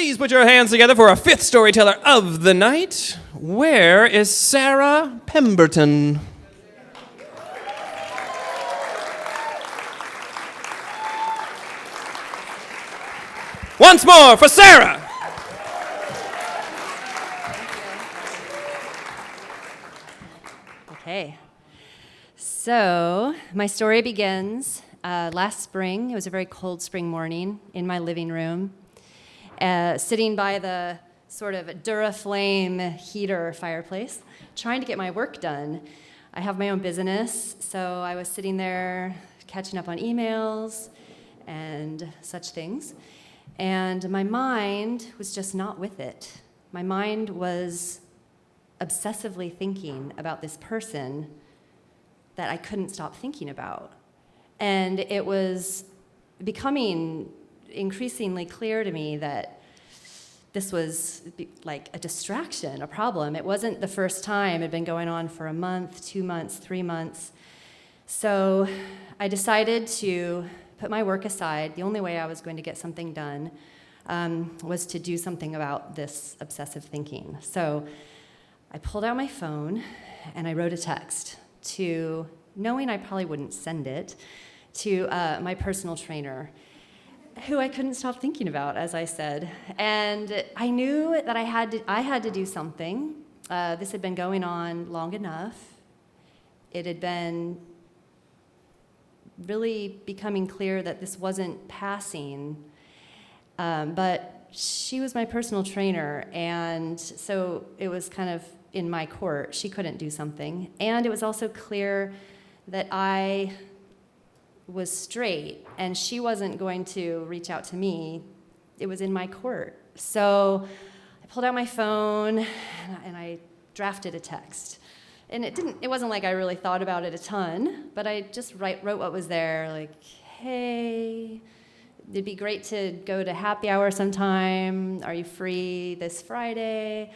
Please put your hands together for our fifth storyteller of the night. Where is Sarah Pemberton? Once more for Sarah. Okay. So my story begins last spring. It was a very cold spring morning in my living room, sitting by the sort of Duraflame heater fireplace, trying to get my work done. I have my own business, so I was sitting there catching up on emails and such things. And my mind was just not with it. My mind was obsessively thinking about this person that I couldn't stop thinking about. And it was becoming increasingly clear to me that this was like a distraction, a problem. It wasn't the first time. It had been going on for a month, 2 months, 3 months. So I decided to put my work aside. The only way I was going to get something done was to do something about this obsessive thinking. So I pulled out my phone and I wrote a text to, knowing I probably wouldn't send it, to my personal trainer, who I couldn't stop thinking about, as I said. And I knew that I had to do something. This had been going on long enough. It had been really becoming clear that this wasn't passing. But she was my personal trainer, and so it was kind of in my court. She couldn't do something. And it was also clear that I was straight, and she wasn't going to reach out to me. It was in my court. So I pulled out my phone, and I drafted a text. And it wasn't like I really thought about it a ton, but I just wrote what was there, like, hey, it'd be great to go to happy hour sometime. Are you free this Friday?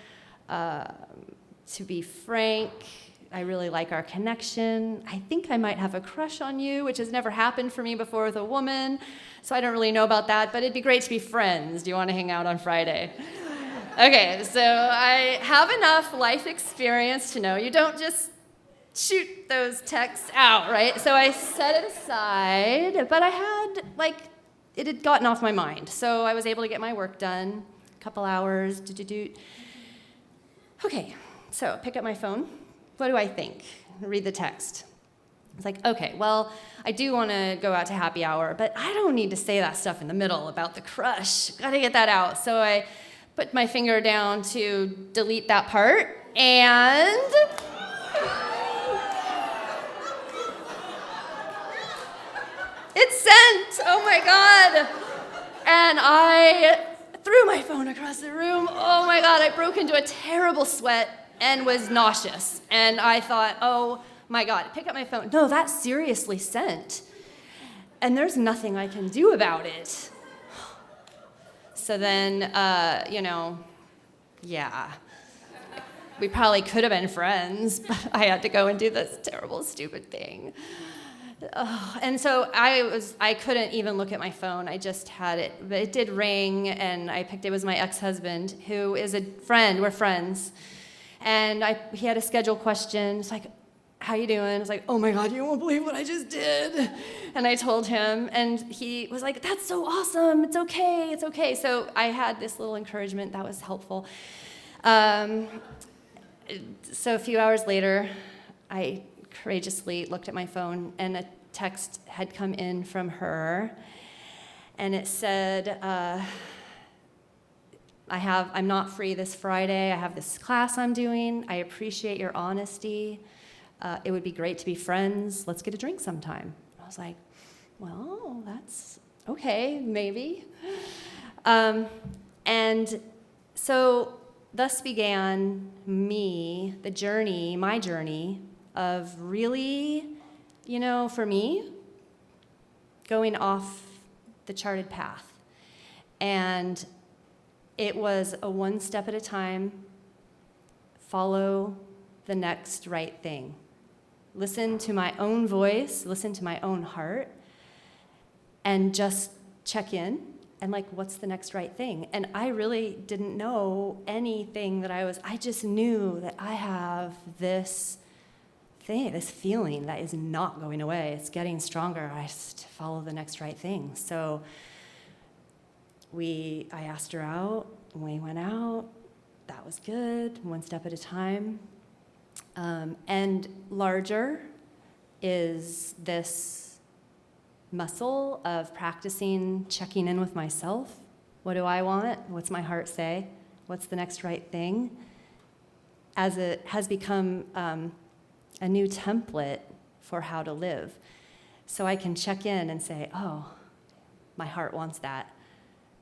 To be frank, I really like our connection. I think I might have a crush on you, which has never happened for me before with a woman, so I don't really know about that, but it'd be great to be friends. Do you want to hang out on Friday? Okay, so I have enough life experience to know you don't just shoot those texts out, right? So I set it aside, but it had gotten off my mind. So I was able to get my work done, a couple hours, Okay, so pick up my phone. What do I think? Read the text. It's like, okay, well, I do want to go out to happy hour, but I don't need to say that stuff in the middle about the crush. Got to get that out. So I put my finger down to delete that part, and it's sent. Oh my God. And I threw my phone across the room. Oh my God, I broke into a terrible sweat and was nauseous. And I thought, oh my God, pick up my phone. No, that's seriously sent. And there's nothing I can do about it. So then, yeah. We probably could have been friends, but I had to go and do this terrible, stupid thing. And so I couldn't even look at my phone. I just had it. But it did ring, and I picked it. It was my ex-husband, who is a friend. We're friends. And he had a schedule question. It's like, how you doing? I was like, oh my God, you won't believe what I just did. And I told him, and he was like, that's so awesome. It's okay. It's okay. So I had this little encouragement that was helpful. So a few hours later, I courageously looked at my phone, and a text had come in from her, and it said, I'm not free this Friday. I have this class I'm doing. I appreciate your honesty. It would be great to be friends. Let's get a drink sometime. I was like, well, that's okay, maybe. And so thus began my journey of really, for me, going off the charted path. And it was a one step at a time, follow the next right thing. Listen to my own voice, listen to my own heart, and just check in and like, what's the next right thing? And I really didn't know anything I just knew that I have this feeling that is not going away. It's getting stronger. I just follow the next right thing. So I asked her out, we went out, that was good, one step at a time. And larger is this muscle of practicing checking in with myself. What do I want? What's my heart say? What's the next right thing? As it has become a new template for how to live. So I can check in and say, oh, my heart wants that.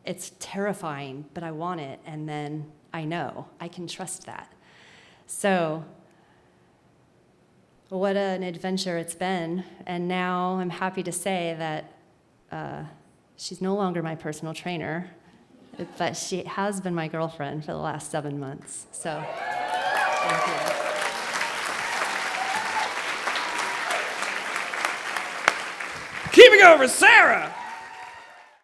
It's terrifying, but I want it, and then I know. I can trust that. So what an adventure it's been, and now I'm happy to say that she's no longer my personal trainer, but she has been my girlfriend for the last 7 months. So thank you. Keep it going for Sarah!